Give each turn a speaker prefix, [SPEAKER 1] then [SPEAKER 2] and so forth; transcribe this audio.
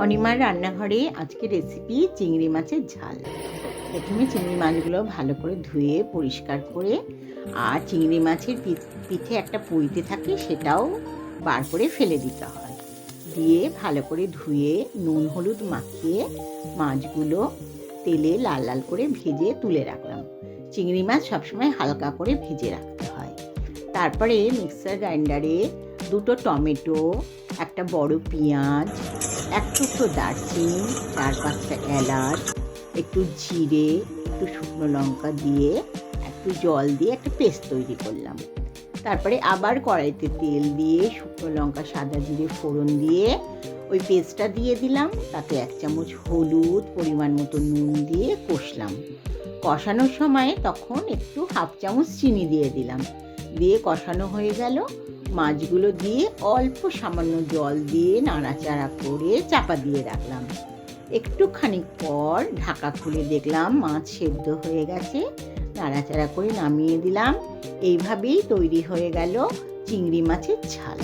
[SPEAKER 1] অনিমার রান্নাঘরে আজকে রেসিপি চিংড়ি মাছের ঝাল। প্রথমে চিংড়ি মাছগুলো ভালো করে ধুয়ে পরিষ্কার করে, আর চিংড়ি মাছের পিঠে একটা পইতে থাকে, সেটাও বার করে ফেলে দিতে হয়। দিয়ে ভালো করে ধুয়ে নুন হলুদ মাখিয়ে মাছগুলো তেলে লাল লাল করে ভেজে তুলে রাখলাম। চিংড়ি মাছ সবসময় হালকা করে ভেজে রাখতে হয়। তারপরে মিক্সার গ্রাইন্ডারে দুটো টমেটো, একটা বড় পেঁয়াজ, এক টুকরো দারচিনি, 4-5টা এলাচ, একটু জিরে, একটু শুকনো লঙ্কা দিয়ে একটু জল দিয়ে একটা পেস্ট তৈরি করলাম। তারপরে আবার কড়াইতে তেল দিয়ে শুকনো লঙ্কা, সাদা জিরে ফোড়ন দিয়ে ওই পেস্টটা দিয়ে দিলাম। তাতে 1 চামচ হলুদ, পরিমাণ মতো নুন দিয়ে কষলাম। কষানোর সময় তখন একটু 1/2 চামচ চিনি দিয়ে দিলাম। দিয়ে কষানো হয়ে গেল, মাছগুলো দিয়ে অল্প সামান্য জল দিয়ে নাড়াচাড়া করে চাপা দিয়ে রাখলাম। একটুখানি পর ঢাকা খুলে দেখলাম মাছ সেদ্ধ হয়ে গেছে। নাড়াচাড়া করে নামিয়ে দিলাম। এইভাবেই তৈরি হয়ে গেল চিংড়ি মাছের ঝাল।